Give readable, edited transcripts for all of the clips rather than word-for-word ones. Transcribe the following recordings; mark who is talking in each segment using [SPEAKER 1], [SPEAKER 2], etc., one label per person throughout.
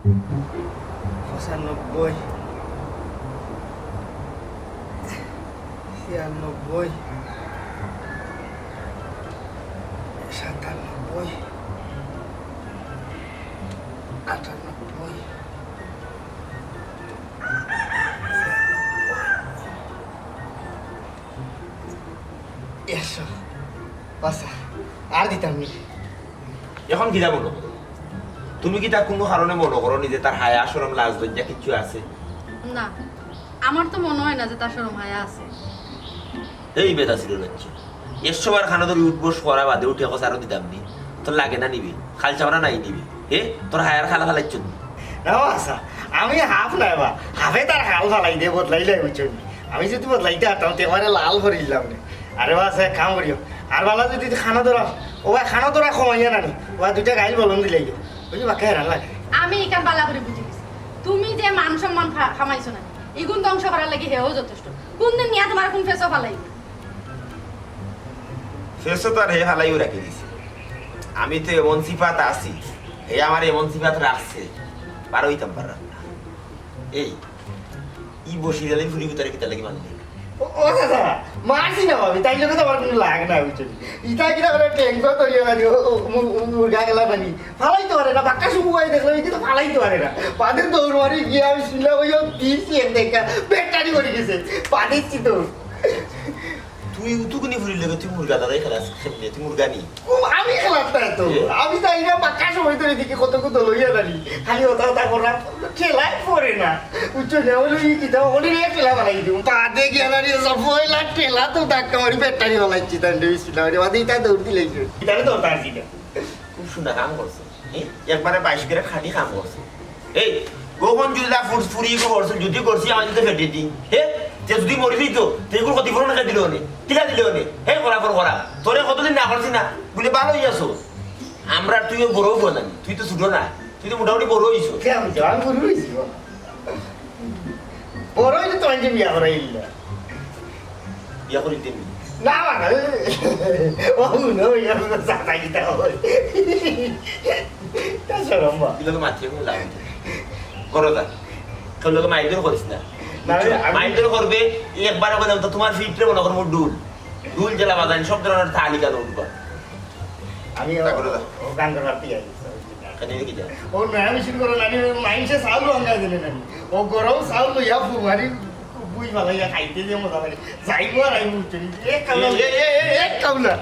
[SPEAKER 1] 95 96 97 98 100 বাসা আর দিতাম নি
[SPEAKER 2] এখন কিতা মনে করো তুমি কি তা কোনো কারণে মনে করো নি যে তার হায়া শরম লাজ লজ্জা কিছু আছে?
[SPEAKER 3] না, আমার তো মনে হয় না যে তার শরম হায়া আছে।
[SPEAKER 2] এই বেদা ছিল লজ্জা 100 বার খানা ধরে উঠবস করা বাদে উঠে কথা আরো দিতাম নি তোর লাগে না নিবি খাল চাওয়া নাই নিবি তোর হায়ার খালা খালাইছ
[SPEAKER 1] না বাসা আমি হাফ নাই বা হাফে তার হাল ফালাই দিয়ে বদলাইলে বুঝছো আমি যদি বদলাইতে পারতাম তেমারে লাল করে দিলাম না আরে বাসা কাম করিও আর বালা যদি খানা ধরা ও খানা ধরা কমাইয়া নানি ও দুইটা গাইল বলন দিলে বুঝলি বাকি হেরান লাগে
[SPEAKER 3] আমি এখান বালা করে বুঝে গেছি তুমি যে মান সম্মান খামাইছো না এগুন ধ্বংস করার লাগি হেও যথেষ্ট। কোন দিন নিয়া তোমার কোন ফেসও ফালাই
[SPEAKER 2] ফেসো তো আর হে হালাইও রাখি দিছি আমি তো এমন সিফাত আছি হে আমার এমন সিফাত রাখছে পার হইতাম পার না এই ই বসি দিলে ফুরি ভিতরে কিতা লাগি মানলি
[SPEAKER 1] ও দাদা মারছি না ভাবি তাই লোকে তো আমার কোনো লাগ না বুঝছো ইটা কিনা করে ট্যাঙ্কও তৈরি মানে মুরগা গেলা পানি ফালাইতে পারে না বাক্কা শুকু গাই দেখলাম কিন্তু ফালাইতে পারে না পাদের দৌড় মারি গিয়ে আমি শুনলাম ওই দিচ্ছি এক দেখা পেটটানি করে গেছে পা দিচ্ছি তো
[SPEAKER 2] তুই উতুকুনি ফুরি লাগে তুই মুরগা দাদাই খেলাস খেললে তুই মুরগা নি
[SPEAKER 1] আমি খেলাম না তো আমি তাই না বাক্কা সময় ধরে দিকে কত কত লইয়া দাঁড়ি খালি ওটা ওটা করা খেলাই পড়ে না উচ্চ নেওয়ালো ই কিতা ওলি রে খেলা বানাই দিও পা দিয়ে গিয়ে দাঁড়িয়ে সব পয়লা খেলা তো ধাক্কা মারি পেটটানি বানাইছি তাই বিসমিল্লাহ রে বাদে ইটা দৌড় দিলেই ইটারে দৌড় তার দিটা
[SPEAKER 2] খুব সুন্দর কাম করছে একবারে 22 করে খাটি কাম করছে এই গোপন জুলা ফুরি করছে যদি করছি আমার যদি ফেটে দিই যে যদি মরি দিত তেগুলো ক্ষতিপূরণ রেখে দিল নে টিকা দিল নে করা তোরে কতদিন না করছি না বলে ভালো হয়ে আসো আমরা তুইও বড় বলানি তুই তো ছোট না তুই তো মোটামুটি বড় হইছো
[SPEAKER 1] কেমন আমি বড় হইছি বড় হইলে তো আনছে বিয়া করা ইল্লা
[SPEAKER 2] বিয়া করি তেমনি
[SPEAKER 1] না বাবা ও নো ইয়া তো সাতা গিতা হয় তা সরম্বা
[SPEAKER 2] দিলে মাথে মু লাগে করো দা কোন লোক মাইন্ডর করিস না মাইন্ডর করবে একবার বলে তো তোমার ফিটরে মনে করো ডুল ডুল জেলা বাজানি সব ধরনের তালিকা উঠবা
[SPEAKER 1] আমি ও গান করার তিয়া
[SPEAKER 2] কানে কি যা
[SPEAKER 1] ও না মেশিন করে নানি মাইন্ডে সাউল ভাঙা দিলে নানি ও গরম সাউল ইয়া ফুমারি বুই ভালো ইয়া খাইতে যে মজা লাগে যাইবো আর আইবো চলি এক কামলা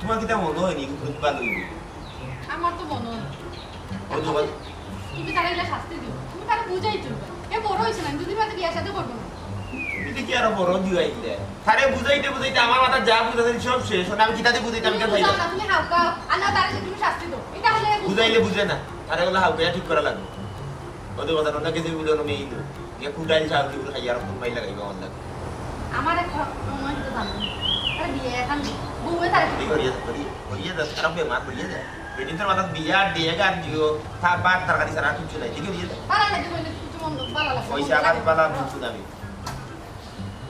[SPEAKER 2] তোমার কি তা মনে হয় নি খুব ভালো
[SPEAKER 3] আমার তো মনে হয়
[SPEAKER 2] ও তো বল
[SPEAKER 3] তুমি তারা এলে শাস্তি দিও তুমি তারা বুঝাই চলবে এ বড় হয়েছে না যদি মাঝে বিয়ার সাথে করবো না
[SPEAKER 2] তুমি কি আর বড় দিওইলে আরে বুঝাইতে বুঝাইতে আমার মাথা যা বুঝাতে সব শেষ আমি কিতাতে বুঝাইতে আমি কেন
[SPEAKER 3] বুঝাও না, তুমি হাউকাও আনা তারা তুমি শাস্তি দাও এটা হলে
[SPEAKER 2] বুঝাইলে বুঝে না আরে ওগুলো হাউকে ঠিক করা লাগবে ওদের কথা না কিছু বুঝলো না মেয়ে যে কুটাইল চাল দিবো খাই আর কোন মাই লাগাইবা অনলাইন
[SPEAKER 3] আমার এক মনে তো জানো আরে বিয়ে এখন বউয়ে তারা
[SPEAKER 2] এই করিয়ে দা খারাপ বে মার করিয়ে দা বেদিন তোর মাথা বিয়া দিয়ে গার দিও তা বাদ তরকারি সারা কিছু নাই ঠিক আছে
[SPEAKER 3] তারা লাগে কইলে কিছু মন ভালো লাগে
[SPEAKER 2] ওই সাবাত বালা বুঝু দামি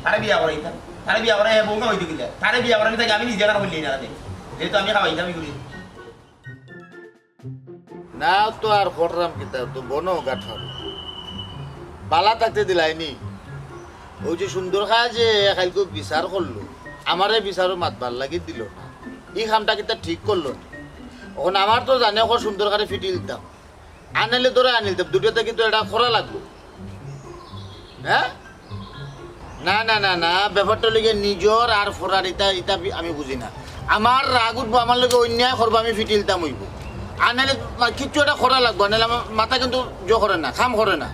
[SPEAKER 2] তারে বিয়া করাইতা তারে বিয়া করাই বউ না হইতে গিলা তারে বিয়া করাই তাকে আমি নিজে কার বললি না রে যেহেতু আমি খাওয়াই আমি করি
[SPEAKER 4] না তো আর করলাম কিতা তো বনো গাঠার বালা থাকতে দিলাইনি ওই যে সুন্দর খায় যে খাইলকে বিচার করলো আমারে বিচারও মাতবার লাগি দিল না এই খামটা কিতা ঠিক করলো না এখন আমার তো জানে ওকে সুন্দর করে ফিটি দিতাম আনাইলে ধরে আনিলতাম দুটোতে কিন্তু এটা করা লাগলো হ্যাঁ না না না না ব্যাপারটা লেগে নিজর আর ফরার ইটা ইটা আমি বুঝি না আমার রাগ উঠবো আমার লোকে অন্যায় করবো আমি ফিটি দিতাম হইব আনাইলে কিচ্ছু এটা করা লাগবো আনাইলে আমার মাথা কিন্তু জো করে না খাম করে না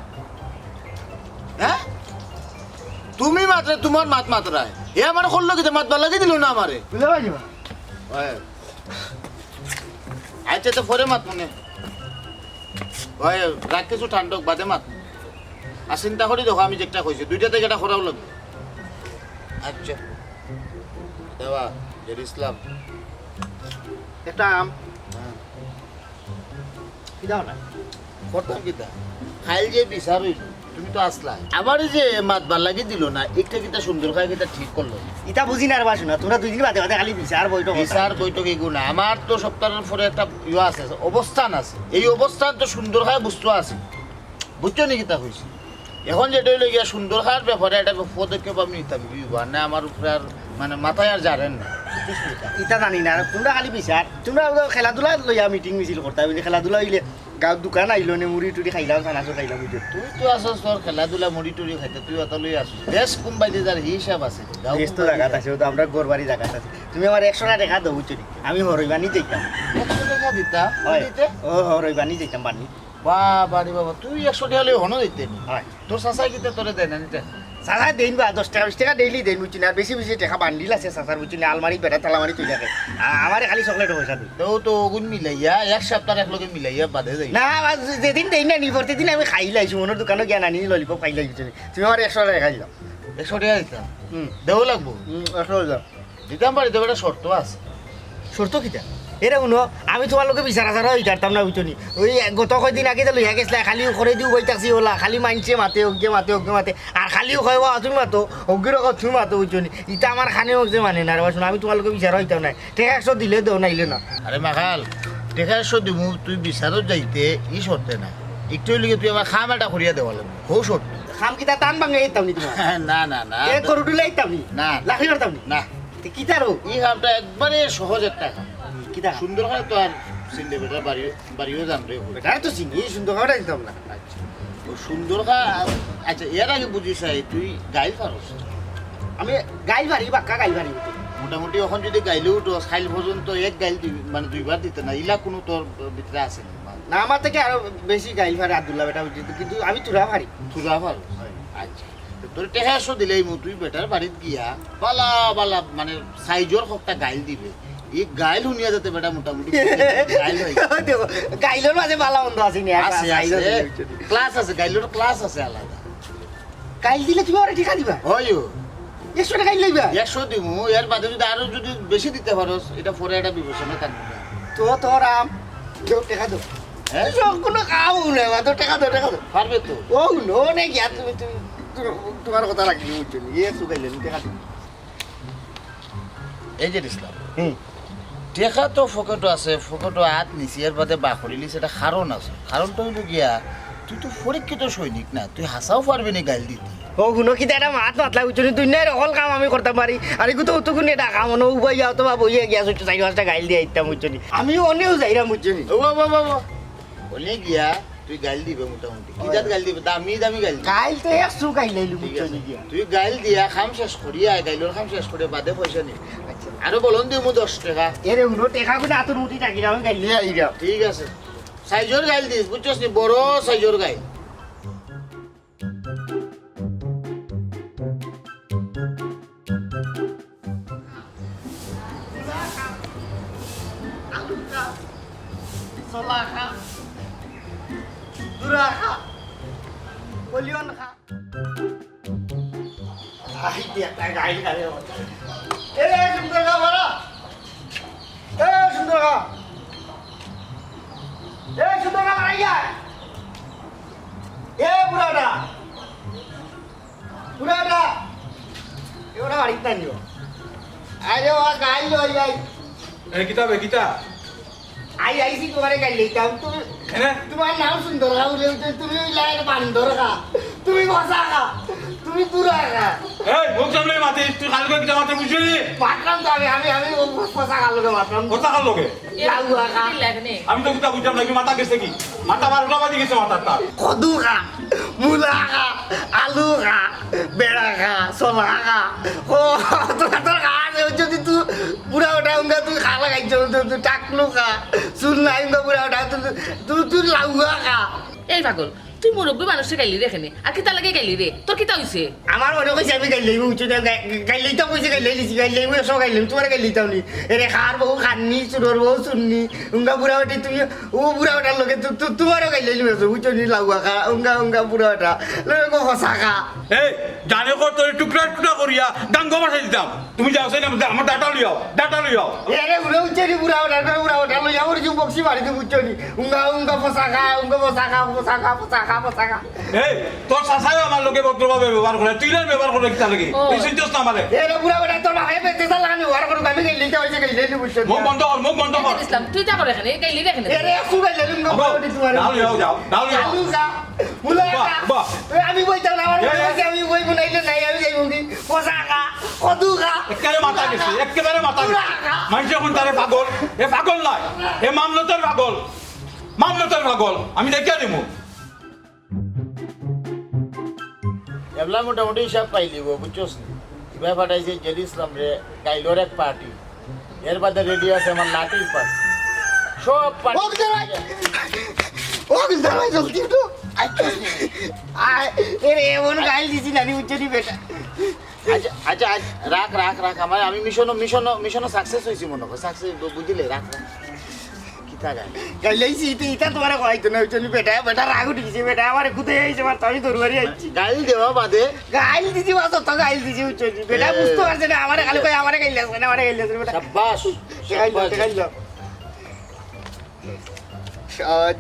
[SPEAKER 4] হ্যাঁ তুমি মাত্রা তোমার মাত মাত্রায় এ আমার করলো কি মাত ভাল লাগিয়ে দিল না আমারে
[SPEAKER 1] বুঝতে পারছি
[SPEAKER 4] আচ্ছা তো পরে মাত মনে ভাই রাগ কিছু ঠান্ডক বাদে মাত আর চিন্তা করি দেখো আমি যেটা কইছি দুইটা থেকে এটা করাও লাগবে আচ্ছা দেওয়া ইসলাম
[SPEAKER 1] একটা আম কি দাও না
[SPEAKER 4] করতাম কিতা খাইল যে বিচার হইল তুমি তো আসলা আবার এই যে মাতবার লাগি দিল না একটা কিতা সুন্দর খাই কিতা ঠিক করলো
[SPEAKER 1] ইটা বুঝি না রবা শোনা তোমরা দুই দিন বাদে বাদে খালি বিচার বইটো
[SPEAKER 4] বিচার বৈঠক এগুলো না আমার তো সপ্তাহের পরে একটা ইয়ে আছে অবস্থান আছে এই অবস্থান তো সুন্দর খায় বুঝতে আছে বুঝছো নি কিতা হয়েছে এখন যেটা হইলো গিয়া সুন্দর খাওয়ার ব্যাপারে একটা পদক্ষেপ আমি নিতাম না আমার উপরে আর মানে মাথায় আর জানেন না
[SPEAKER 1] ইটা জানি না তোমরা খালি বিচার তোমরা খেলাধুলা লইয়া মিটিং মিছিল করতে হবে খেলাধুলা হইলে গাঁৱত দোকান আহিলো নে মুড়ি টুড়ি খাইলাম চানাচুর খাইলাম বুঝছো
[SPEAKER 4] তুই তো আসস তোর খেলাধুলা মুড়ি টুড়ি খাইতে তুই অত লই আসিস বেশ কোনবাই যে যার হিসাব আছে
[SPEAKER 1] ব্যস্ত জায়গাত আছে তো আমরা গোরবাড়ি জায়গাত আছে তুমি আমার 100 টাকা দেখা দাও বুঝছো নি? আমি হরইবানি যাইতাম
[SPEAKER 4] 100 টাকা দিতা
[SPEAKER 1] হয়
[SPEAKER 4] দিতে
[SPEAKER 1] ও হরইবানি যাইতাম বানি
[SPEAKER 4] বাবা রে বাবা তুই 100 টাকা লই হনো দিতে নি
[SPEAKER 1] হয়
[SPEAKER 4] তোর চাচাই কিতা তোরে দেয় না নিতে
[SPEAKER 1] চাচা দেন বা 10 টাকা 20 টাকা ডেইলি দেন বুঝছি না আর বেশি বেশি টাকা বান্ডিল আছে চাচার বুঝছি না আলমারি বেড়া তালামারি তুই থাকে আমারে খালি চকলেট পয়সা দিই
[SPEAKER 4] তো তো ওগুন মিলাইয়া এক সপ্তাহ একলগে মিলাইয়া বাদে যাই
[SPEAKER 1] না যেদিন দেই না নি প্রতিদিন আমি খাই লাইছি মনের দোকানে জ্ঞান আনি ললিপপ খাই লাইছি তুমি আমার 100 টাকা খাই দাও
[SPEAKER 4] 100 টাকা দিতাম দেও লাগবো
[SPEAKER 1] 100 দাও
[SPEAKER 4] দিতাম পারি তবে একটা শর্ত আছে
[SPEAKER 1] শর্ত কিটা এরে শুনো আমি তোমার লোকে বিচারা ছাড়া হই কাটতাম না বুঝছো নি ওই গত কয়দিন আগে যে লইয়া গেছিলা খালি করে দিও বই থাকছি ওলা খালি মাইনছে মাতে অজ্ঞে মাতে আর খালিও কয় তুমি মাতো অজ্ঞের তুমি মাতো বুঝছো নি ইটা আমার খানে অজ্ঞে মানে না রে শুনো আমি তোমার লোকে বিচারা হইতাম না ঠিক 100 দিলে দেও নাইলে না
[SPEAKER 4] আরে মাখাল দেখা দিমু তুই বিচারত যাইতে ই শর্তে না একটু লিগে তুই আমার খাম একটা করিয়া দেওয়া লাগবে হো শর্ত
[SPEAKER 1] খাম কিটা টান ভাঙে এইতাম নি তোমার
[SPEAKER 4] না না না
[SPEAKER 1] এ করু দিলে এইতাম নি
[SPEAKER 4] না
[SPEAKER 1] লাখি করতাম নি
[SPEAKER 4] না
[SPEAKER 1] কিটারও
[SPEAKER 4] এই কামটা একবারে সহজ একটা কাম
[SPEAKER 1] কিটা
[SPEAKER 4] সুন্দর হয় তো আর সিন্ডে বেটা বাড়িও জানবে
[SPEAKER 1] বেটা তো চিনি সুন্দর খাওয়াটা দিতাম না
[SPEAKER 4] আচ্ছা ও সুন্দর খা আচ্ছা এর আগে বুঝিস তুই গাইল পারস
[SPEAKER 1] আমি গাইল ভারি বাক্কা গাইল ভারি
[SPEAKER 4] মোটামুটি এখন যদি গাইলেও তো সাইল পর্যন্ত এক গাইল মানে দুইবার দিতে না ইলা কোনো তোর ভিতরে আছে
[SPEAKER 1] না আমার থেকে আরো বেশি গাইল ভারি আব্দুল্লাহ বেটা বুঝছি কিন্তু আমি তুরা ভারি
[SPEAKER 4] তুরা পারস আচ্ছা তো তোর টেহাশো দিলেই তুই বেটার বাড়িত গিয়া বালা বালা মানে সাইজর একটা গাইল দিবে এই গাইল শুনিয়া যাতে বেটা মোটামুটি গাইল হয়
[SPEAKER 1] গাইলের মাঝে বালা বন্ধ আছে নি
[SPEAKER 4] আছে আছে ক্লাস আছে গাইলের ক্লাস আছে আলাদা
[SPEAKER 1] গাইল দিলে তুমি ওরা ঠিকা দিবা
[SPEAKER 4] হয়
[SPEAKER 1] 100 টাকা গাইল লইবা
[SPEAKER 4] 100 দিমু এর বাদে যদি আরো যদি বেশি দিতে পারোস এটা পরে একটা বিবেচনা থাকবে
[SPEAKER 1] তো তোর আম কেউ টাকা দাও
[SPEAKER 4] হ্যাঁ
[SPEAKER 1] কোনো কাম নেই তো টাকা দাও
[SPEAKER 4] পারবে তো
[SPEAKER 1] ও নো নে গিয়া তুমি তোমার কথা রাখি বুঝছো নি এ সুগাইলে টাকা দিবি
[SPEAKER 4] এই যে ইসলাম টেকা তো ফকেটও আছে ফকেটও হাত নিছি এর বাদে বাখরিলি সেটা কারণ আছে কারণটা হইল গিয়া তুই তো পরীক্ষিত সৈনিক না তুই হাসাও পারবি না গাইল দিতে
[SPEAKER 1] ও শুনো কি এটা মাত মাতলা বুঝছো নি দুনিয়ার অকল কাম আমি করতে পারি আর এগুলো তো অতক্ষণ এটা কাম ন উবাই যাও তো বা বইয়ে গিয়া 4-5টা গাইল দিয়ে আইতাম বুঝছো নি আমি অনেও যাইরা বুঝছো নি
[SPEAKER 4] ও বাবা বলে গিয়া তুই গাইল দিবে মোটামুটি কি জাত গাইল দিবে দামি দামি গাইল দিবে
[SPEAKER 1] গাইল তো 100 গাইল লাইলু
[SPEAKER 4] ঠিক
[SPEAKER 1] বুঝছো
[SPEAKER 4] আছে
[SPEAKER 1] নি গিয়া
[SPEAKER 4] তুই গাইল দিয়া খাম শেষ করিয়া গাইলের খাম শেষ করিয়া বাদে পয়সা নি আরো বলন দিও মু 10 টাকা
[SPEAKER 1] এরে শুনো টাকা গুলো আতর উঠি থাকি আমি গাইল দিয়ে আইরা
[SPEAKER 4] ঠিক আছে সাইজর গাইল দিস বুঝছস নি বড় সাইজর গাইল
[SPEAKER 1] Sola kha, dura kha, polion kha. Ay dia tak gail kali. Sundar kha bala. Sundar kha. Sundar kha ayya. Burada. Burada. Eora barit na niyo. Ayo gail ay.
[SPEAKER 5] কিতা
[SPEAKER 1] আই আইসি তোমারে গাইল লইতাম তুমি
[SPEAKER 5] এনে
[SPEAKER 1] তোমার নাম সুন্দর খা বলে তুমি লাইন বান্দর খা তুমি বসা খা তুমি পুরা খা
[SPEAKER 5] এই মুখ সামনে মাতে তুই খালি করে কিতা মাতে বুঝলি
[SPEAKER 1] মাতলাম তো আমি বসা খা লোকে মাতলাম
[SPEAKER 5] কথা কাল লোকে
[SPEAKER 1] লাউয়া খা
[SPEAKER 5] আমি তো কিতা বুঝলাম না কি মাথা গেছে কি মাথা 12টা বাজে গেছে মাথার তার
[SPEAKER 1] কদু খা মূলা খা আলু খা বেড়া খা সোলা খা ও তোর খা যদি তুই পুরা ওটা উঙ্গা তুই খা লাগাইছ তুই টাকলু খা চুল নাই উঙ্গা পুরা ওটা তুই লাউয়া খা
[SPEAKER 6] এই পাগল তুই মুরব্বী মানুষে গাইলি রে এখানে আর কিতা লাগে গাইলি রে তোর কিতা হইছে
[SPEAKER 1] আমার মনে কইছে আমি গাইলেই উচ্চ গাইলেই তো কইছে গাইলেই লিছি গাইলেই সব গাইলেই তোমার গাইলেই তাও নি এরে খার বহু খাননি চুরোর বহু শুননি উঙ্গা বুড়া ওটি তুমি ও বুড়া ওটার লোকে তোমারও গাইলেই লিমেছো উচ্চ নি লাগুয়া খা উঙ্গা বুড়া ওটা লোক হসা খা
[SPEAKER 5] এই জানে কর তোর টুকরা টুকরা করিয়া গাঙ্গ পাঠাই দিতাম তুমি যাও সেই আমার ডাটা লইয়াও
[SPEAKER 1] এরে উচ্চ নি বুড়া ওটা লই আমার যে বক্সি মারি তুমি উচ্চ নি উঙ্গা ফসা খা
[SPEAKER 5] এই তোর শাসাই আমার লোকে ভদ্রভাবে ব্যবহার করে তুই না ব্যবহার করে কিতা লাগে
[SPEAKER 6] ও।
[SPEAKER 5] তুই চিন্তাস না আমারে
[SPEAKER 1] এরে বুড়া ওটা তোর ভাই পেতে সালা আমি ওয়ার করে আমি গাইলেই তো হইছে গাইলেই উচ্চ
[SPEAKER 5] মুখ বন্ধ কর
[SPEAKER 6] ইসলাম তুই তা করে এখানে গাইলি রে এখানে
[SPEAKER 1] এরে সুগাই লেলুম গো ওটি তোমার
[SPEAKER 5] ডাল লিয়াও
[SPEAKER 1] আলুগা মুলাগা
[SPEAKER 5] বাহ।
[SPEAKER 1] আমি বইতাম না আমার বলছি আমি বই বনাইলে নাই আমি যাইব কি পোশাকা কদুগা
[SPEAKER 5] একেবারে মাথা গেছে মানুষ এখন তারে পাগল এ পাগল নাই এ মামলতের পাগল আমি দেখিয়া দিব
[SPEAKER 4] এবলা মোটামুটি হিসাব পাইলিব বুঝছস নি কিবা ফাটাইছে জেলি ইসলাম রে গাইলোর এক পার্টি এর বাদে রেডি আছে আমার লাঠির পার্টি সব
[SPEAKER 1] ও গিলদার ভাই জলদি তো এরে এমন গাইল দিছি নানি উচ্চনি বেটা
[SPEAKER 4] আচ্ছা রাখ আমার আমি মিশনও সাকসেস হয়েছি মনে কর সাকসেস বুঝিলে রাখ কিতা গাই
[SPEAKER 1] গাইলাইছি ইটা তোমার কইতো না উচ্চনি বেটা রাগ উঠে গেছে বেটা আমার কুতে আইছে মার আমি দরবারি আইছি
[SPEAKER 4] গাইল দেওয়া বাদে
[SPEAKER 1] গাইল দিছি বাস তো গাইল দিছি উচ্চনি বেটা বুঝতে পারছে না আমারে খালি কই আমারে গাইলাছ না আমারে গাইলাছ বেটা
[SPEAKER 4] শাবাশ
[SPEAKER 1] গাইল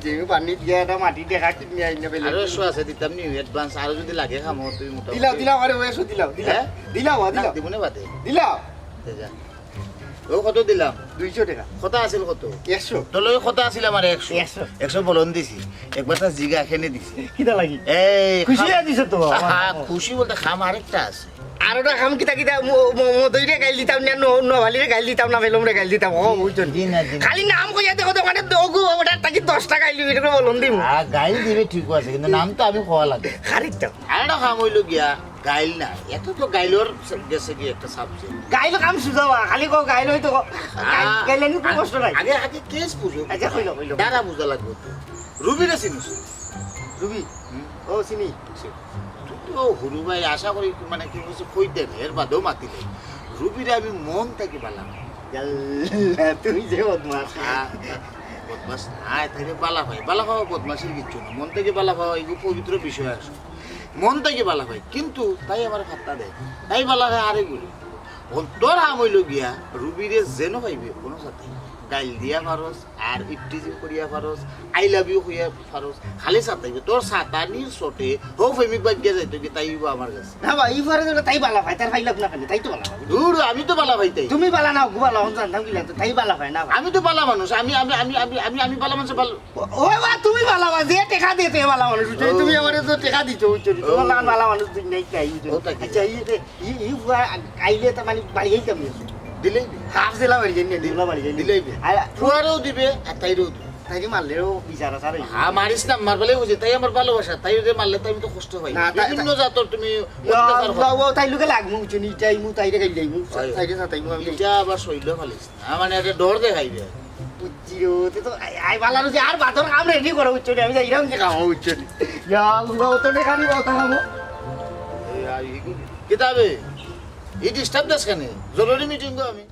[SPEAKER 1] যে পানি দিয়া এটা মাটি দেখা কিনে আইনা বেলে
[SPEAKER 4] আরো একশো আছে দিতাম নি অ্যাডভান্স আরো যদি লাগে খামো তুই মোটামুটি
[SPEAKER 1] দিলাও আরে ওয়েসো দিলাও
[SPEAKER 4] হ্যাঁ?
[SPEAKER 1] দিলাও
[SPEAKER 4] দিবনে বাদে
[SPEAKER 1] দিলাও
[SPEAKER 4] যা ও কত দিলাম
[SPEAKER 1] 200 টাকা
[SPEAKER 4] কত আছিল কত
[SPEAKER 1] 100
[SPEAKER 4] তোর কত আছিল আমার 100 বলন দিছি একবার তা জিগা খেনে দিছি
[SPEAKER 1] কিটা লাগি
[SPEAKER 4] এই
[SPEAKER 1] খুশি দিছ তো
[SPEAKER 4] খুশি বলতে খাম আরেকটা আছে
[SPEAKER 1] আরোটা খাম কিটা মদইরে গাইল দিতাম না নভালিরে গাইল দিতাম না বেলমরে গাইল দিতাম ও বুঝছেন
[SPEAKER 4] দিন
[SPEAKER 1] খালি নাম কইয়া দেখো তো মানে দগু ওটা তাকি 10 টাকা গাইলি এটা বলন দিম
[SPEAKER 4] গাইল দিবে ঠিক আছে কিন্তু নাম তো আমি খাওয়া লাগে
[SPEAKER 1] খারিকটা
[SPEAKER 4] আরেকটা খাম হইলো গিয়া গাইল না এত তো গাইলর গেছে কি একটা সাবজেক্ট
[SPEAKER 1] গাইল কাম সুজাবা খালি কো গাইল হইতো গাইলে নি কষ্ট নাই
[SPEAKER 4] আগে কেস বুঝো
[SPEAKER 1] আচ্ছা কইলো
[SPEAKER 4] দাঁড়া বুঝা লাগবে রুবিরে চিনিস
[SPEAKER 1] রুবি ও চিনি
[SPEAKER 4] ও হরু ভাই আশা করি মানে কি বলছে কই দেবে এর বাদেও মাতিলে রুবিরে আমি মন থেকে বালা
[SPEAKER 1] তুমি যে বদমাস
[SPEAKER 4] বদমাস নাই থাকে বালা ভাই বালা খাওয়া বদমাসের কিচ্ছু না মন থেকে বালা খাওয়া এগুলো পবিত্র বিষয় আসে মন থেকে বালা ভাই কিন্তু তাই আমার খাত্তা দেয় তাই বালা ভাই আরে গুলো তোর হাম হইল গিয়া রুবিরে যেন পাইবে কোনো সাথে গাইল দিয়া পারস আর ইপটিজিং করিয়া পারস আই লাভ ইউ কইয়া পারস খালি সাতাইবে তোর সাতানির চোটে হো প্রেমিক বাগ্যা যাইতো কি তাইব আমার কাছে
[SPEAKER 1] না ভাই ইফারে তো তাই বালা ভাই তার ভাই লাগ না খালি তাই তো বালা
[SPEAKER 4] দূর আমি তো বালা ভাই তাই
[SPEAKER 1] তুমি বালা না গুবালা হন জানতাম কি লাগতো তাই বালা ভাই না
[SPEAKER 4] আমি তো বালা মানুষ আমি আমি আমি আমি আমি আমি বালা মানুষ ভালো
[SPEAKER 1] ওই বা তুমি বালা ভাই যে টাকা দিতে বালা মানুষ তুমি আমারে তো টাকা দিছো উচ্চরি তোমার না বালা মানুষ তুই নাই তাই আচ্ছা ই আইলে তো মানে বাড়ি যাইতাম
[SPEAKER 4] দিলেই
[SPEAKER 1] হাফ জেলা বাড়ি যাই দিলা বাড়ি যাই
[SPEAKER 4] দিলেই ফুয়ারও দিবে আর তাইরও দিবে
[SPEAKER 1] তাই মারলেও বিচার আছে
[SPEAKER 4] হ্যাঁ মারিস না মারবালে বুঝে তাই আমার ভালোবাসা তাই যে মারলে তো আমি তো কষ্ট পাই
[SPEAKER 1] না, তাই-
[SPEAKER 4] বিভিন্ন জাতর তুমি অত্যাচার করো।
[SPEAKER 1] তাই লোকে লাগমু উচ্চনি তাই মু তাই রে গাই যাইমু তাই রে তাই মু আমি
[SPEAKER 4] এটা আবার শৈল ফালিস না মানে একটা ডর দেখাইবে
[SPEAKER 1] উচ্চিরো তে তো আই বালা রুজি আর বাতর কাম রেডি করো উচ্চনি আমি যাইরাম কি কাম উচ্চনি ইয়া উবা তো দেখানি কথা কাম
[SPEAKER 4] কিতাবে এই ডিস্টার্ব দাস কেন জরুরি মিটিং গো আমি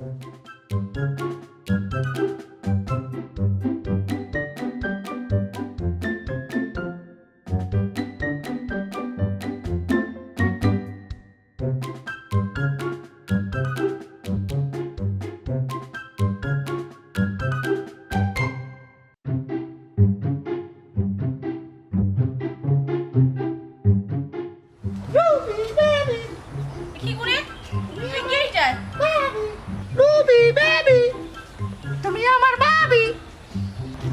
[SPEAKER 3] কি করে কি এটা
[SPEAKER 1] রুবি বেবি তুমি আমার বাবি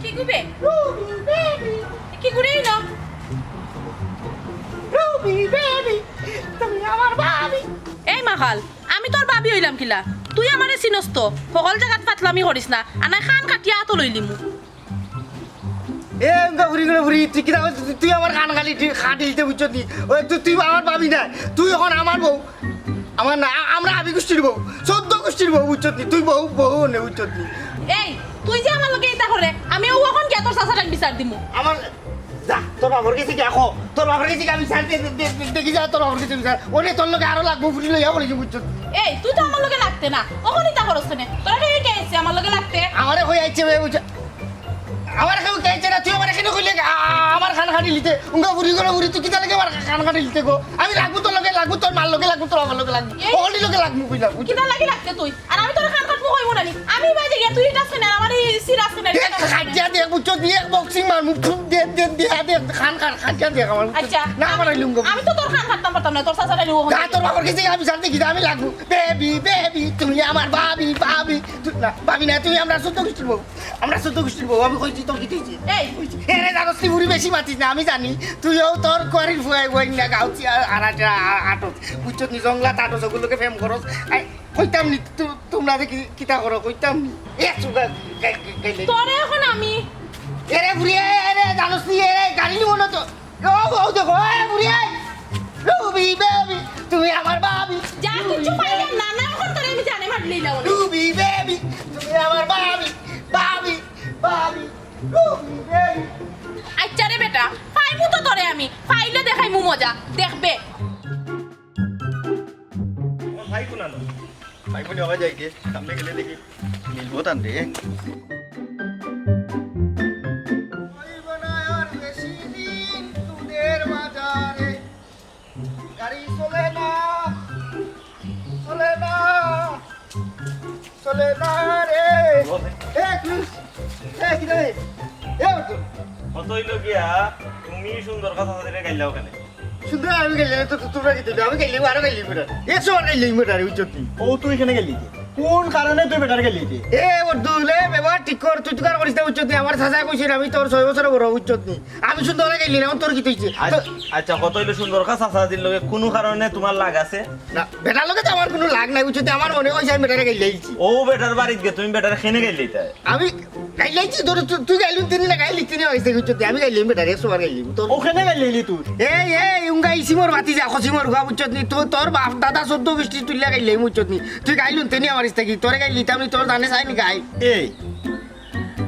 [SPEAKER 3] কি গুবে
[SPEAKER 1] রুবি বেবি
[SPEAKER 3] কি করে এলো
[SPEAKER 1] রুবি বেবি তুমি আমার বাবি
[SPEAKER 3] এই মাখাল আমি তোর বাবি হইলাম কিলা তুই আমারে চিনস তো সকল জায়গাত পাতলামি করিস না আনা খান কাটিয়া তো লইলিমু
[SPEAKER 1] এ এমকা ঘুরি করে ঘুরি তুই কিনা তুই আমার কান খালি খাটি দিতে বুঝছো নি ওই তুই আমার পাবি না তুই এখন আমার বউ আমার না আমরা আবি গোষ্ঠীর বউ 14 গোষ্ঠীর বউ বুঝছো নি তুই বউ নে বুঝছো নি
[SPEAKER 3] এই তুই যে আমার লগে এটা করে আমি ও এখন কে তোর চাচাটাকে বিচার দিমু
[SPEAKER 1] আমার যা তোর বাবার কাছে গিয়া কো তোর বাবার কাছে আমি স্যার দেখি যা তোর বাবার কাছে স্যার ওরে তোর লগে আরো লাগবো ফুরি লইয়া বলেছি বুঝছো
[SPEAKER 6] এই তুই তো আমার লগে লাগতে না ওখানে তা করছ না তোরা এইটা এসে আমার লগে লাগতে
[SPEAKER 1] আমারে হয়ে আইছে বুঝছো আমার কেউ কেছে না তুই আমার কেন কইলে আমার খান খাটি লিতে উঙ্গা বুড়ি করে বুড়ি তুই কিতা লাগে আমার খান খাটি লিতে গো আমি লাগবো তোর লগে লাগবো তোর মার লগে লাগবো তোর আমার লগে লাগবো ওলি লগে লাগবো কইলা
[SPEAKER 6] কিটা লাগি লাগতে তুই আর আমি তোর খান কাটবো কইবো না আমি বাইরে গিয়া তুই এটা আছে না আমার এই সিরাস না
[SPEAKER 1] খাজ্জা দে বুঝছো দিয়ে বক্সিং মার মুখ দে দে দে খান খান খাজ্জা দে আমার
[SPEAKER 6] আচ্ছা
[SPEAKER 1] না আমার লুঙ্গো
[SPEAKER 6] আমি তো তোর খান কাটতাম পারতাম না তোর চাচা নিও
[SPEAKER 1] গা তোর বাবার কাছে আমি জানতে কি আমি লাগবো বেবি বেবি তুমি আমার ভাবি ভাবি না ভাবি না তুমি আমরা সত্য গোষ্ঠীর বউ আমরা সত্য গোষ্ঠীর বউ আমি কইছি তোর কি দিয়েছি
[SPEAKER 6] এই
[SPEAKER 1] এরে জানোস তুই বুড়ি বেশি মাতিস না আমি জানি তুইও তোর কোয়ারির ফুয়াই বই না গাউছি আর আটত বুঝছত নি জংলা টাটো সগুলোকে ফেম করস কইতাম নি তোমরা দেখি কিতা করো কইতাম নি এ সুগা
[SPEAKER 6] তোরে এখন আমি
[SPEAKER 1] এরে বুড়ি এরে জানোস নি এরে গাড়ি নিব না তো ও বউ দেখো এ বুড়ি রুবি বেবি তুমি আমার ভাবি
[SPEAKER 6] যা কিছু পাইলাম না না এখন তোরে আমি জানে মার লইলাম
[SPEAKER 1] রুবি বেবি তুমি আমার ভাবি ভাবি ভাবি রুবি বেবি
[SPEAKER 6] আচ্ছা রে বেটা পাইমু তো তোরে আমি পাইলে দেখাইমু মজা দেখবে
[SPEAKER 7] ভাই কোনানো ভাই কোনি হবে যাইকে সামনে গেলে দেখি মিলবো তান রে
[SPEAKER 1] হইব না আর বেশি দিন তোদের বাজারে গাড়ি চলে না চলে না চলে না রে এ ক্লুস এ কি রে এ তো
[SPEAKER 7] কত হইলো গিয়া তুমি সুন্দর কথা ধরে গাইলাও কেন
[SPEAKER 1] সুন্দর আমি গেলে তো তোমরা কি দিবে আমি গেলে আরো গেলি মেটা 100 বার গেলি মেটা রে উচ্চতি
[SPEAKER 7] ও তুই এখানে গেলি কোন কারণে তুই বেটার গেলি
[SPEAKER 1] এ ও দুলে ব্যবহার ঠিক কর তুই তো কার করিস না উচ্চতি আমার চাচা কইছিস আমি তোর 6 বছর বড় উচ্চতি আমি সুন্দর গেলি না তোর কি তুইছে
[SPEAKER 7] আচ্ছা কত হইলো সুন্দর কথা সাসাদির লগে কোনো কারণে তোমার লাগ আছে
[SPEAKER 1] না বেটার লগে তো আমার কোনো লাগ নাই উচ্চতি আমার মনে কইছে আমি বেটারে গেলিছি
[SPEAKER 7] ও বেটার বাড়িতে গে তুমি বেটার খেনে গেলি তাই
[SPEAKER 1] আমি গাইলাইছি তোর তুই গাইলু তিনি না গাইলি তিনি হইছে উচ্চতি আমি গাইলি বেটারে 100 বার গাইলি তোর
[SPEAKER 7] ওখানে গেলি তুই
[SPEAKER 1] এই উঙ্গা ইসিমর বাতি যা খসিমর গুয়া উচ্চতি তোর বাপ দাদা 14 বৃষ্টি তুইলা গাইলি উচ্চতি তুই গাইলু তিনি আমার ইস্তা কি তোরে গাইলি আমি তোর জানে চাইনি গাই
[SPEAKER 7] এই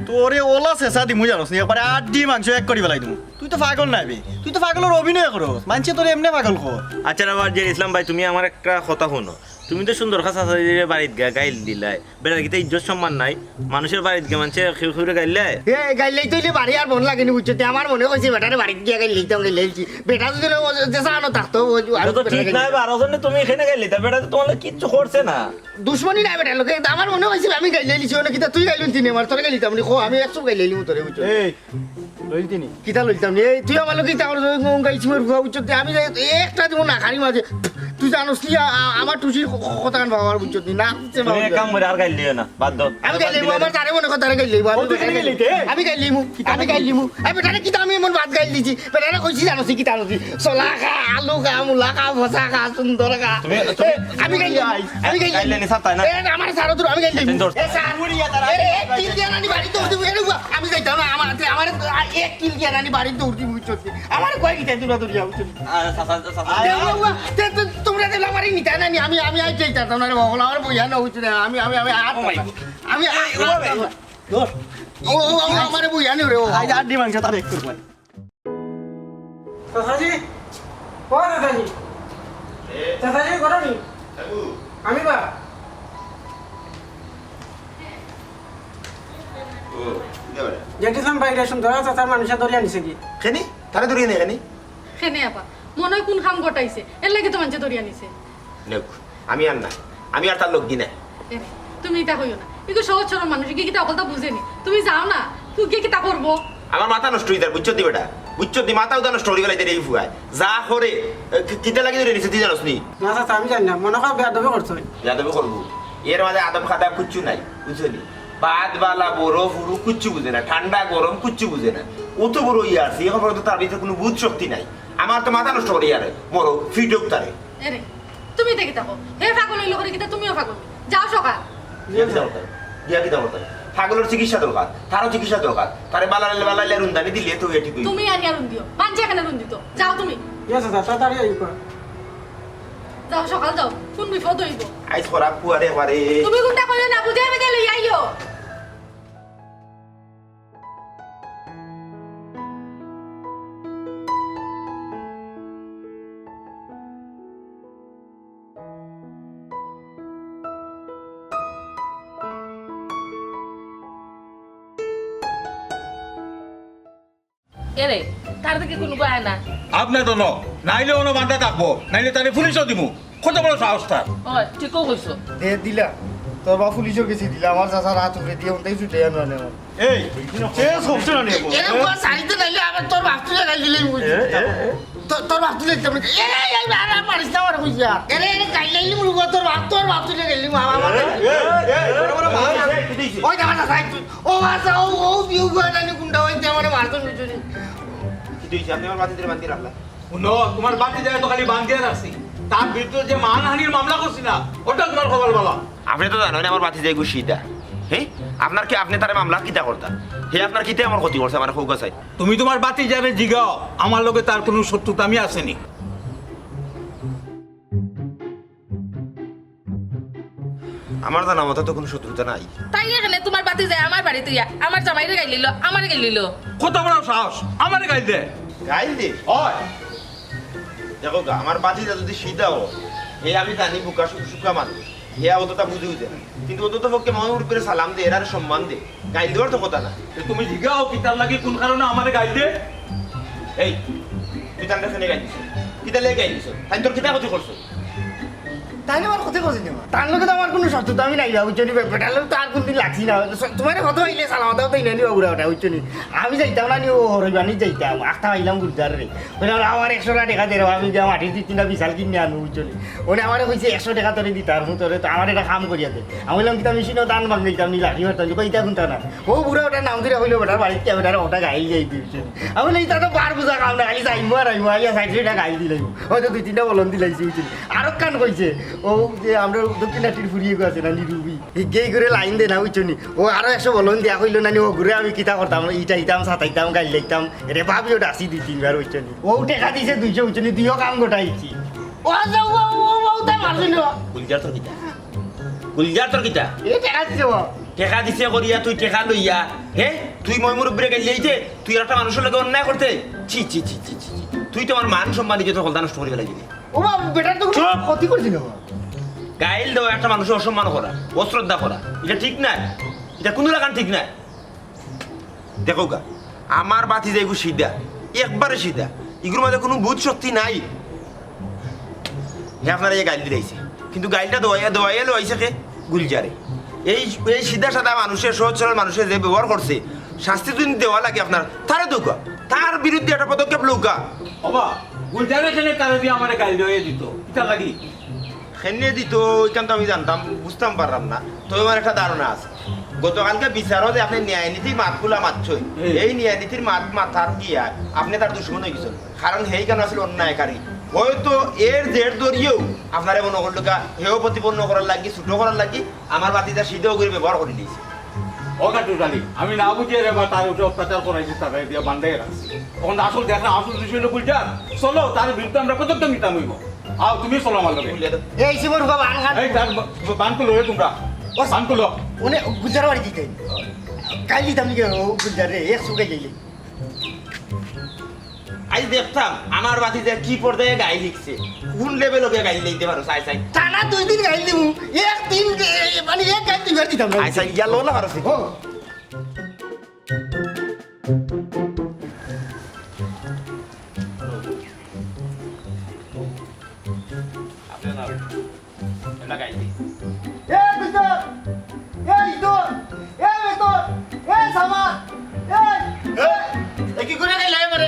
[SPEAKER 7] তোরে ওলা শেষা দিমু জানোস নি একবারে আড্ডি মাংস এক করি বেলাই দিমু তুই তো পাগল নাই বে তুই তো পাগলের অভিনয় করো মানছে তোরে এমনি পাগল কর
[SPEAKER 8] আচ্ছা আবার যে ইসলাম ভাই তুমি আমার একটা কথা শোনো তুমি তো সুন্দর খাসা বাড়িত গা গাইল দিলাই বেটার কিতা ইজ্জত সম্মান নাই মানুষের বাড়িত গে মানুষে খেউ খেউরে গাইলে
[SPEAKER 1] এ গাইলাই তুইলে বাড়ি আর মন লাগেনি বুঝতে আমার মনে কইছে বেটারে বাড়ি গিয়া গাইলি তো গাইলাইছি বেটা যদি দেশানো থাকতো
[SPEAKER 8] আর তো ঠিক নাই বারো জনে তুমি এখানে গাইলি তা বেটা তো তোমার কিচ্ছু করছে না
[SPEAKER 1] দুশ্মনী নাই বেটা লোকে আমার মনে হইছে আমি গাইলাইছি ওনা কিতা তুই গাইলুন তিনি আমার তোরে গাইলি তামনি খো আমি 100 গাইলাইলি তোরে বুঝছো
[SPEAKER 7] এই লইলি তিনি
[SPEAKER 1] কিতা লইতাম নি এই তুই আমার লোকে তার গাইছি মোর গুয়া বুঝছো আমি একটা দিব না খালি মাঝে তুই জানোস কি আমার টুসির কথা কান বাবার বুঝছো না
[SPEAKER 8] তুমি এক কাম করে আর গাইলিও না বাদ দাও
[SPEAKER 1] আমি গাইলিমু আমার জানে মনে কথা গাইলিমু আমি গাইলিমু আমি বেটারে কিতা আমি মন বাদ গাইল দিছি বেটারে কইছি জানোস কি জানোস সলা খা আলু খা মুলা খা ভসা খা সুন্দর খা আমি
[SPEAKER 8] গাইলে নি সাতাই না
[SPEAKER 1] আমার সারো তো আমি গাইলিমু
[SPEAKER 8] সুন্দর।
[SPEAKER 1] এ কিল দিয়া নানি বাড়ি দৌড় দিবি এরকম আমি যাইতাম না আমার এক কিল দিয়া নানি বাড়ি দৌড় দিবি বুঝছো আমার কই গিতা তুই দৌড়িয়া বুঝছো তোমরা দিলে আমার নিতা নানি আমি আই যাইতাম না রে বগলা আমার বইয়া না বুঝছো আমি ও আমার বইয়া নে রে ও
[SPEAKER 7] আজ আড্ডি মাংস তার এক করব
[SPEAKER 9] চাচাজি ও চাচাজি চাচাজি করো নি আমি বা যেটিলাম বাইরে সুন্দর চাচা মানুষে ধরিয়া নিছে কি
[SPEAKER 2] খেনি তারে ধরিয়ে নেই খেনি
[SPEAKER 3] খেনে আপা মনে হয় কোন খাম গটাইছে এর লাগে তো মানুষে ধরিয়া নিছে
[SPEAKER 2] নেক আমি আর না আমি আর তার লোক গিনা
[SPEAKER 3] এ, তুমি এটা কইও না এগুলো সহজ সরল মানুষ কি কিতা অকলতা বুঝেনি তুমি যাও না তুই কি কিতা করবো
[SPEAKER 2] আমার মাথা নষ্ট হয়ে যায় বুঝছো দি বেটা বুঝছো দি মাথা উদা নষ্ট হয়ে গেলে এই ফুয়ায় যা করে কিতা লাগি ধরে নিছে তুই জানোস নি
[SPEAKER 9] না চাচা আমি জানি না মনে কর বেয়াদবি করছো
[SPEAKER 2] যাদব করবো এর মাঝে আদব খাদা কুচ্ছু নাই বুঝলি বাদ বালা বড় ফুরু কুচ্ছু বুঝে না ঠান্ডা গরম কুচ্ছু বুঝে না ও তো বড় ইয়ে আছে এখন পর্যন্ত তার ভিতরে কোনো বুধ শক্তি নাই আমার তো মাথা নষ্ট করে ইয়ারে মরো ফিট হোক তারে
[SPEAKER 3] এরে তুমি দেখে থাকো হে পাগল হইলো করে কিতা তুমিও পাগল যাও সকাল
[SPEAKER 2] দিয়া কি দরকার পাগলের চিকিৎসা দরকার তারও চিকিৎসা দরকার তারে বালালে রুন্দানি দিলে তো এটি কই
[SPEAKER 3] তুমি আর রুন দিও মানছি এখানে রুন দিত যাও তুমি
[SPEAKER 9] ইয়ে চাচা তাড়াতাড়ি আই কর
[SPEAKER 3] যাও সকাল যাও কোন বিপদ হইব
[SPEAKER 2] আইস করা পুয়ারে পারে
[SPEAKER 3] তুমি কোনটা কইলে না বুঝে আমি গেলে আইও
[SPEAKER 6] কেরে তার দিকে কোনো গায় না
[SPEAKER 5] আপনি তো নাইলে অন্য বান্ধা থাকবো নাইলে তারে পুলিশও দিব কত বড় সাহস তার
[SPEAKER 6] হয় ঠিকও কইছো
[SPEAKER 1] দে দিলা তোর বা পুলিশও গেছি দিলা আমার চাচার হাত উপরে দিয়ে ওটাই ছুটে আনো আনে আমার
[SPEAKER 7] এই চেস হচ্ছে না নিয়ে
[SPEAKER 1] এরে বাবা সারিতে নাইলে আবার তোর বাপতুলে গাইল দিলেই বুঝি তোর বাপতুলে তুমি এই আর মারিস না ওরে বুঝিয়া এরে গাইল দিলি মুরগো তোর বাপতুলে গেলি মামা ওই দেখা না সাইড ও আসা ও বিউ গানি গুন্ডা হইতে আমারে মারতো নিচুনি
[SPEAKER 2] কি দিয়েছি আপনি আমার বাতিদের বান্ধি রাখলা
[SPEAKER 5] শুনো তোমার বাতি যায় তো খালি বান্ধিয়ে রাখছি তার বিরুদ্ধে যে মানহানির মামলা করছি না ওটা তোমার খবর বলা
[SPEAKER 2] আপনি তো জানেন আমার বাতি যায় গুছিদা হ্যাঁ আপনার কি আপনি তারে মামলা কিতা করতা হে আপনার কিতে আমার ক্ষতি করছে আমার খোকা চাই
[SPEAKER 5] তুমি তোমার বাতি যারে জিগাও আমার লগে তার কোনো শত্রুতা আমি আসেনি
[SPEAKER 2] আমার জানা মতো তো কোনো শত্রুতা নাই
[SPEAKER 6] তাই এখানে তোমার বাতি যায় আমার বাড়িতে ইয়া আমার জামাইরে গাইল দিল আমার গাইল দিল
[SPEAKER 5] কত বড় সাহস আমার গাই দে
[SPEAKER 2] গাইল দে
[SPEAKER 5] হয়
[SPEAKER 2] দেখো গা, আমার বাতিটা যদি সিধাও হে আমি জানি বুকা শুকা মানুষ হে অতটা বুঝে বুঝে না কিন্তু অত তো পক্ষে মনে করে সালাম দে এর সম্মান দে গাইল দেওয়ার তো কথা না
[SPEAKER 5] তো তুমি জিগাও কি তার লাগি কোন কারণে আমার গাই দে
[SPEAKER 2] এই তুই তার কাছে গাইল দিছ কিতা লেগে গাইল দিছ তাই তোর কিতা ক্ষতি করছো
[SPEAKER 1] তাই আমার কথা কইছি না তার লগে তো আমার কোনো শত্রুতা আমি নাই বাবু চনি বেটার লগে তো আর কোনদিন লাগছি না তোমার কথা হইলে সালামত তো ইনানি বাবুরা ওটা হইছনি আমি যাইতাম না নি ও হরইবানি যাইতাম আখতা আইলাম গুরদার রে বলে আমার 100 টাকা দে আমি যা মাটি দি তিনটা বিশাল কিনে আনু হইছনি ওনে আমারে কইছে 100 টাকা তোরে দিতার মু তোরে তো আমার এটা কাম করিয়া দে আমি বললাম কি আমি মেশিনও দান ভাঙ দিতাম নি লাঠি মারতাম কইতা কোনটা না ও বুড়া ওটা নাম দিরা হইলো বেটার বাড়িতে বেটার ওটা গাইল যাই দিছনি আমি বলি তা তো বার বুঝা কাম না খালি যাইমু আর আইমু আইয়া 60 টাকা গাইল দিলাম হয়তো দুই তিনটা বলন দিলাইছি হইছনি আরো কান কইছে ও যে আমরা দক্ষিণাটির ফুরিয়ে গেছে না নিরুবি গেই করে লাইন দে না বুঝছনি ও আরো 100 বলন দিয়া কইলো না ও ঘুরে আমি কিতা করতাম ইটা ইতাম সাতাইতাম গাইল লাইতাম রে ভাবি ওটা আসি দুই তিনবার বুঝছনি ও টাকা দিছে 200 বুঝছনি দুইও কাম গোটাইছি ও যাও ও তাই মারলি না
[SPEAKER 2] গুলজার তোর কিতা গুলজার তোর কিতা
[SPEAKER 1] এ টাকা দিছে ও
[SPEAKER 2] টেকা দিছে করিয়া তুই টেকা লইয়া হে তুই মই মোর উপরে গাইল দিয়েছে তুই একটা মানুষের লগে অন্যায় করতে ছি ছি ছি ছি ছি তুই তো আমার মান সম্মান দিয়ে তো হলদা নষ্ট করে ফেলাই দিলি
[SPEAKER 1] ও বাবা বেটার তো কোনো ক্ষতি করছি না
[SPEAKER 2] গাইল দেওয়া একটা মানুষের অসম্মান করা অশ্রদ্ধা করা এটা ঠিক নাই এটা কোনো লাগান ঠিক নাই দেখো গা আমার বাতি যাইগু সিধা একবারে সিধা এগুলোর মধ্যে কোনো বুধ শক্তি নাই হে আপনারা এই গাইল দিয়েছে কিন্তু গাইলটা দোয়াইয়া লইছে কে গুলজারে এই এই সিধা সাদা মানুষের সহজ সরল মানুষের যে ব্যবহার করছে শাস্তি যদি দেওয়া লাগে আপনার তারে দোকা তার বিরুদ্ধে একটা পদক্ষেপ লৌকা
[SPEAKER 5] বাবা গুলজারে কেনে তারে দিয়ে আমার গাই দিয়ে দিত কিতা লাগি
[SPEAKER 2] খেনে দিত ওইখান তো আমি জানতাম বুঝতাম পারলাম না তো আমার একটা ধারণা আছে গতকালকে বিচারও যে আপনি ন্যায় নীতি মাতগুলা মাতছই এই ন্যায় নীতির মাথার গিয়া আপনি তার দুশ্মন হয়ে গেছেন কারণ সেই কেন আসলে অন্যায়কারী হয়তো এর জের দরিয়েও আপনারা মনে করলো হেও প্রতিপন্ন করার লাগি ছোট করার লাগি আমার বাতিটা সিধেও করে ব্যবহার করে দিয়েছে
[SPEAKER 5] ওকা টোটালি আমি না বুঝিয়ে রে বা তার উপরে অত্যাচার করাইছি তারা দিয়ে বান্ধাই রাখছি তখন আসল দেখা আসল বিষয় হলো গুলজার চলো তার বিরুদ্ধে আমরা পদক্ষেপ নিতাম হইব আও তুমি চলো আমার লগে
[SPEAKER 1] এই শিবর বাবা আনগান
[SPEAKER 5] এই তার বানকো লয়ে তোমরা ও বানকো লো
[SPEAKER 1] ওনে গুজার বাড়ি দিতে কাল দিতাম নি ও গুজার রে 100 গাই লাইলে
[SPEAKER 2] আজ দেখতাম আমার বাতিতে কি পর্দায় গাই লিখছে কোন লেভেলে গাই লিখতে পারো সাই সাই
[SPEAKER 1] টানা 2 দিন গাইল দিমু এক দিন মানে এক গাইল দিবার দিতাম না
[SPEAKER 2] আই সাই ইয়া লোলা পারো
[SPEAKER 1] ও
[SPEAKER 2] এটা গাই দি
[SPEAKER 1] এ বিতর এ ইতর এ বেতর এ সামা এ কি করে গাইলাই মারে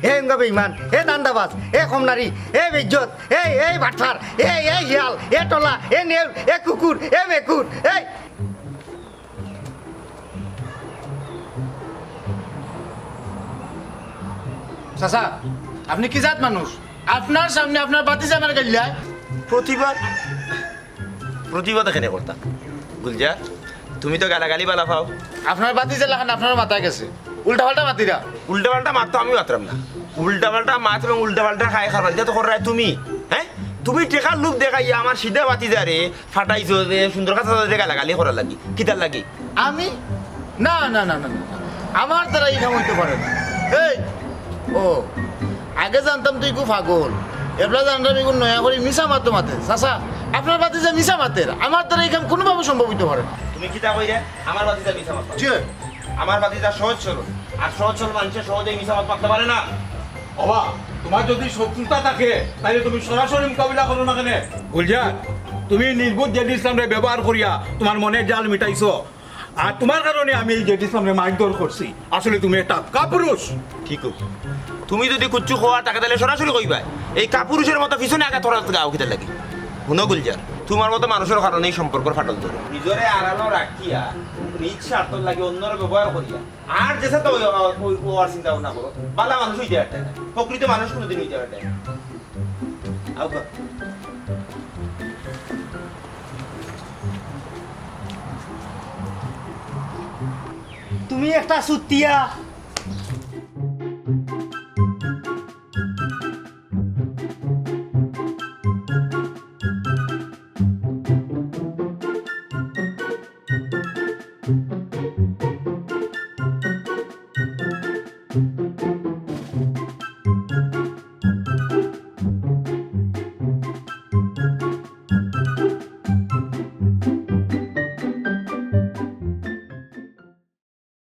[SPEAKER 1] হে ইংগা বেঈমান হে দান্দাবাজ হে কমনারি হে বেজ্জত এই বাটফার এই হিয়াল এ টলা এ নেউল এ কুকুর এ মেকুর এই
[SPEAKER 4] চাচা আপনি কি জাত মানুষ আপনার সামনে আপনার বাতিজা আমার গাইলাই
[SPEAKER 2] প্রতিবাদ প্রতিবাদ এখানে করতাম গুলজা তুমি তো গালাগালি বালা পাও
[SPEAKER 4] আপনার বাতিজা লাগান আপনার মাথায় গেছে উল্টা পাল্টা মাতিরা
[SPEAKER 2] উল্টা পাল্টা মাত তো আমি মাত্রাম না উল্টা পাল্টা মাত এবং উল্টা পাল্টা খাই খাবার এটা তো করাই তুমি হ্যাঁ তুমি টেকার লোক দেখাইয়া আমার সিধা বাতি যারে ফাটাইছো যে সুন্দর কথা যে গালাগালি করার লাগি কিতার লাগি
[SPEAKER 4] আমি না না না না না, আমার দ্বারা এই কাম হইতে পারে না এই ও আগে জানতাম তুই খুব পাগল এবার জানতাম এগুলো নয়া করে মিশা মাতো মাতে চাচা আপনার বাতি যে মিশা মাতের আমার দ্বারা এই কাম কোনোভাবে সম্ভব হইতে পারে না
[SPEAKER 2] তুমি কিতা কইরে আমার বাতি যা মিছা মাত
[SPEAKER 4] জি
[SPEAKER 2] আমার বাতি যা সহজ সরল আর সহজ সরল মানুষের সহজে মিশাবাদ পারতে পারে না।
[SPEAKER 5] বাবা তোমার যদি শত্রুতা থাকে তাহলে তুমি সরাসরি মোকাবিলা করো না কেন? গুলজার, তুমি নির্বোধ জেড ইসলামরে ব্যবহার করিয়া তোমার মনের জাল মিটাইছো, আর তোমার কারণে আমি এই জেড ইসলামরে মারধর করছি। আসলে তুমি একটা কাপুরুষ।
[SPEAKER 2] ঠিক তুমি যদি কুচ্ছু খোয়ার টাকা তাহলে সরাসরি কইবা, এই কাপুরুষের মতো পিছনে আগে তোরা গাও খেতে লাগে। শুনো গুলজার, তোমার মতো মানুষের কারণে এই সম্পর্ক ফাটল ধরে নিজরে আড়ালো রাখিয়া নিজ স্বার্থ লাগে অন্যরা ব্যবহার করিয়া আর যেসা তো ওর চিন্তা ভাবনা করো, বালা মানুষ হইতে পারতে না, প্রকৃত মানুষ কোনোদিন হইতে পারতে না।
[SPEAKER 1] তুমি একটা সুতিয়া